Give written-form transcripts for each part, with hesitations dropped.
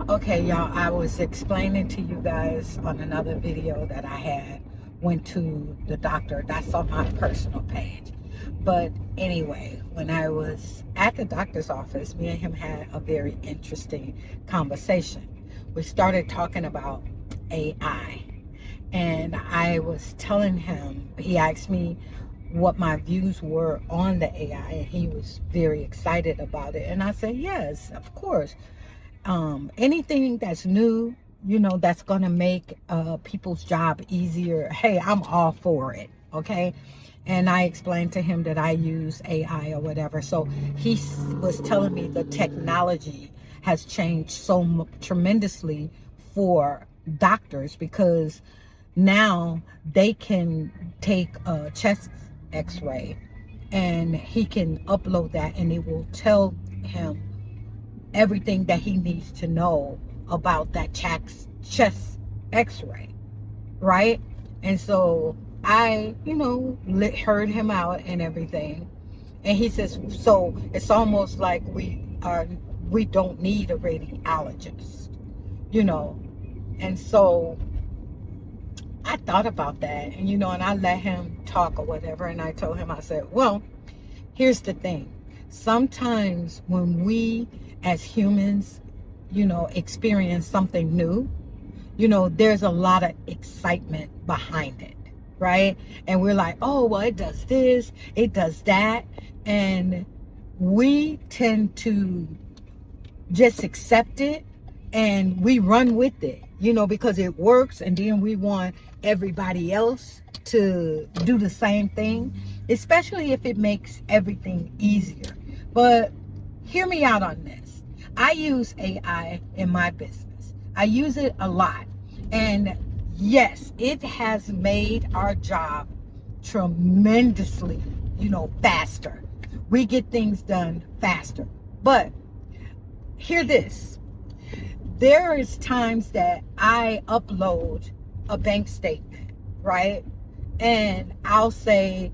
Okay, y'all, I was explaining to you guys on another video that I had went to the doctor. That's on my personal page. But anyway, when I was at the doctor's office, me and him had a very interesting conversation. We started talking about AI. And I was telling him, he asked me what my views were on the AI, and he was very excited about it. And I said, yes, of course. Anything that's new, that's going to make people's job easier, hey, I'm all for it. Okay. And I explained to him that I use AI or whatever. So he was telling me the technology has changed so tremendously for doctors, because now they can take a chest x-ray and he can upload that, and it will tell him everything that he needs to know about that chest x-ray, right? And so I, heard him out and everything. And he says, so it's almost like we don't need a radiologist, you know. And so I thought about that, and I let him talk or whatever. And I told him, I said, well, here's the thing. Sometimes when we as humans, experience something new, there's a lot of excitement behind it, right? And we're like, oh, well, it does this, it does that. And we tend to just accept it and we run with it, because it works. And then we want everybody else to do the same thing, especially if it makes everything easier. But hear me out on this. I use AI in my business. I use it a lot. And yes, it has made our job tremendously, faster. We get things done faster. But hear this. There is times that I upload a bank statement, right? And I'll say,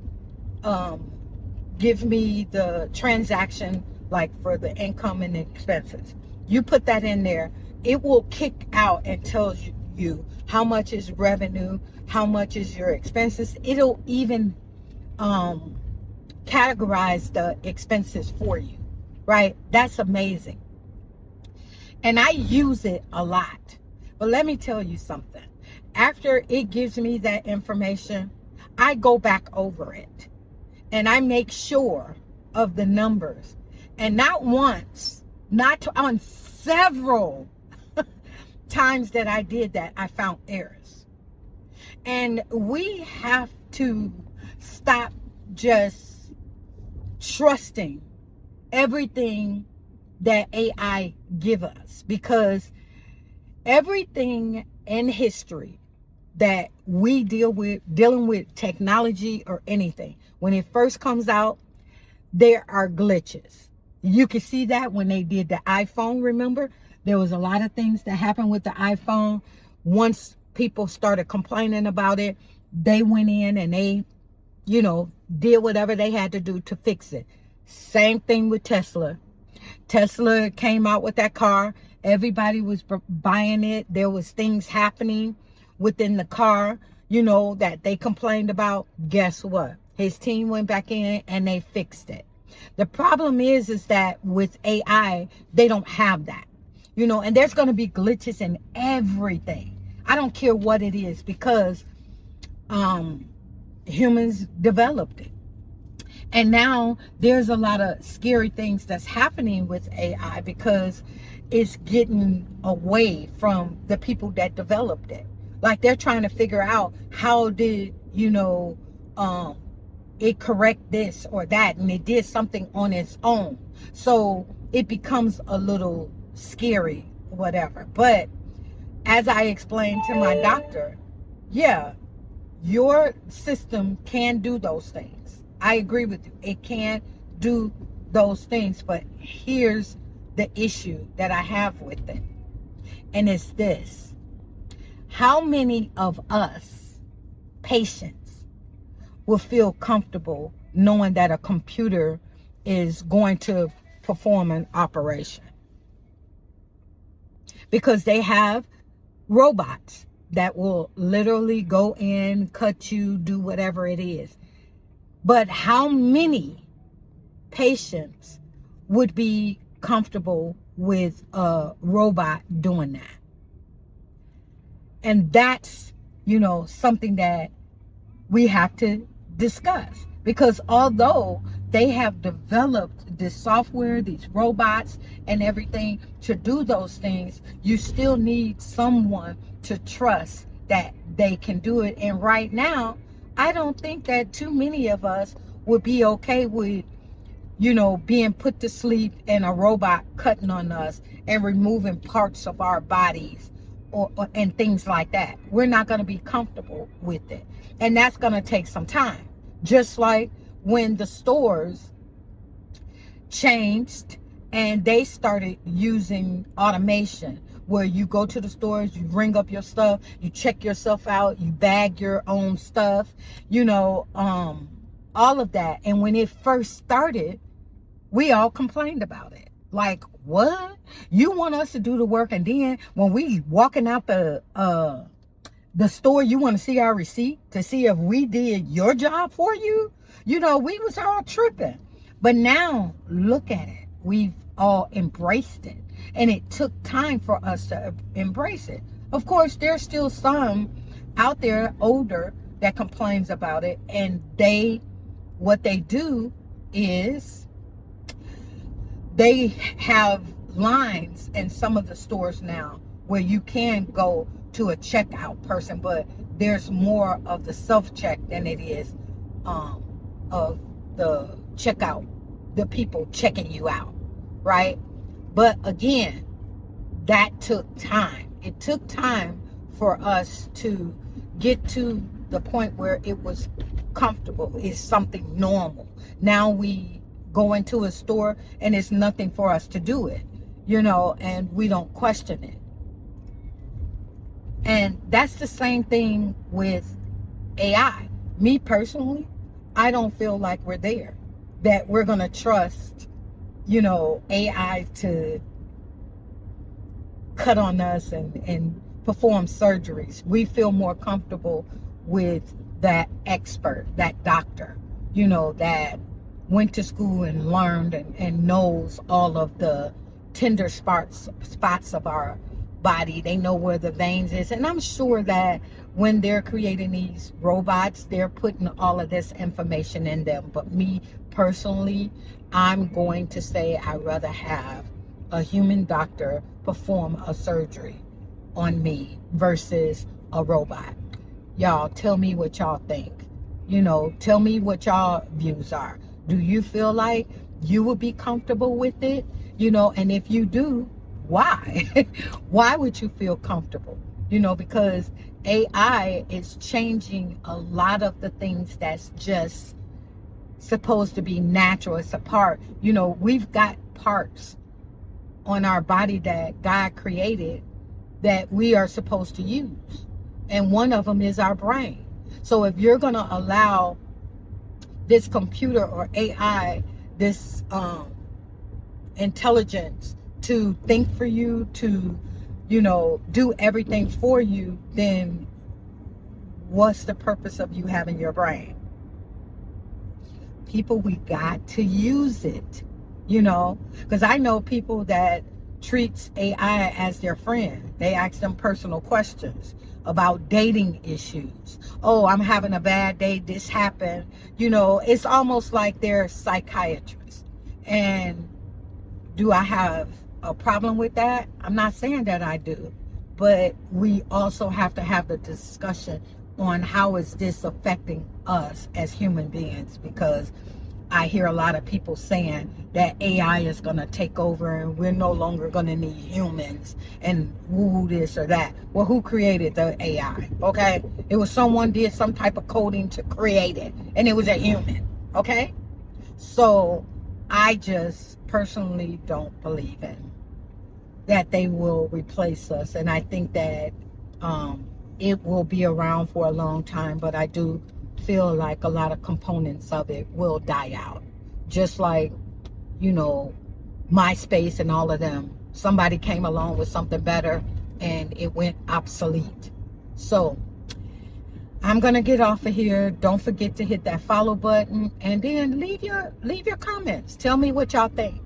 give me the transaction, like for the income and expenses. You put that in there, it will kick out and tells you how much is revenue, how much is your expenses. It'll even categorize the expenses for you, right? That's amazing. And I use it a lot. But let me tell you something. After it gives me that information, I go back over it and I make sure of the numbers. And not once, on several times that I did that, I found errors. And we have to stop just trusting everything that AI give us, because everything in history that we dealing with technology or anything, when it first comes out, there are glitches. You can see that when they did the iPhone. Remember, there was a lot of things that happened with the iPhone. Once people started complaining about it, they went in and they, did whatever they had to do to fix it. Same thing with Tesla. Tesla came out with that car. Everybody was buying it. There was things happening within the car, that they complained about. Guess what? His team went back in and they fixed it. The problem is that with AI, they don't have that, and there's going to be glitches in everything. I don't care what it is, because humans developed it. And now there's a lot of scary things that's happening with AI, because it's getting away from the people that developed it. Like, they're trying to figure out how did, it correct this or that, and it did something on its own. So it becomes a little scary, whatever. But as I explained to my doctor, yeah, your system can do those things. I agree with you. It can do those things, but here's the issue that I have with it. And it's this. How many of us patients will feel comfortable knowing that a computer is going to perform an operation? because they have robots that will literally go in, cut you, do whatever it is. But how many patients would be comfortable with a robot doing that? And that's, something that we have to discuss, because although they have developed this software, these robots and everything to do those things, you still need someone to trust that they can do it. And right now, I don't think that too many of us would be okay with, being put to sleep and a robot cutting on us and removing parts of our bodies and things like that. We're not going to be comfortable with it. And that's going to take some time. Just like when the stores changed and they started using automation, where you go to the stores, you ring up your stuff, you check yourself out, you bag your own stuff, all of that. And when it first started, we all complained about it. Like, what? You want us to do the work, and then when we walking out the store, you want to see our receipt to see if we did your job for you? We was all tripping. But now, look at it. We've all embraced it. And it took time for us to embrace it. Of course, there's still some out there, older, that complains about it. And what they do is they have lines in some of the stores now where you can go to a checkout person, but there's more of the self-check than it is of the checkout, the people checking you out, right? But again, that took time. It took time for us to get to the point where it was comfortable. It's something normal. Now we go into a store and it's nothing for us to do it, and we don't question it. And that's the same thing with AI. Me personally, I don't feel like we're there, that we're going to trust, AI to cut on us and perform surgeries. We feel more comfortable with that expert, that doctor, that went to school and learned and knows all of the tender spots of our body. They know where the veins is. And I'm sure that when they're creating these robots, they're putting all of this information in them. But me personally, I'm going to say I'd rather have a human doctor perform a surgery on me versus a robot. Y'all, tell me what y'all think. Tell me what y'all views are. Do you feel like you would be comfortable with it? And if you do, why? Why would you feel comfortable? Because AI is changing a lot of the things that's just supposed to be natural. It's a part. We've got parts on our body that God created that we are supposed to use. And one of them is our brain. So if you're going to allow this computer or AI, this intelligence to think for you, to, do everything for you, then what's the purpose of you having your brain? People, we got to use it, because I know people that treats AI as their friend. They ask them personal questions about dating issues. Oh, I'm having a bad day. This happened. It's almost like they're psychiatrists. And do I have a problem with that? I'm not saying that I do. But we also have to have the discussion on how is this affecting us as human beings, because I hear a lot of people saying that AI is going to take over and we're no longer going to need humans and woo this or that. Well, who created the AI? Okay? It was someone did some type of coding to create it, and it was a human. Okay? So I just personally don't believe in that they will replace us. And I think that it will be around for a long time, but I do feel like a lot of components of it will die out. Just like, MySpace and all of them somebody came along with something better and it went obsolete. So I'm gonna get off of here. Don't forget to hit that follow button, and then leave your comments. Tell me what y'all think.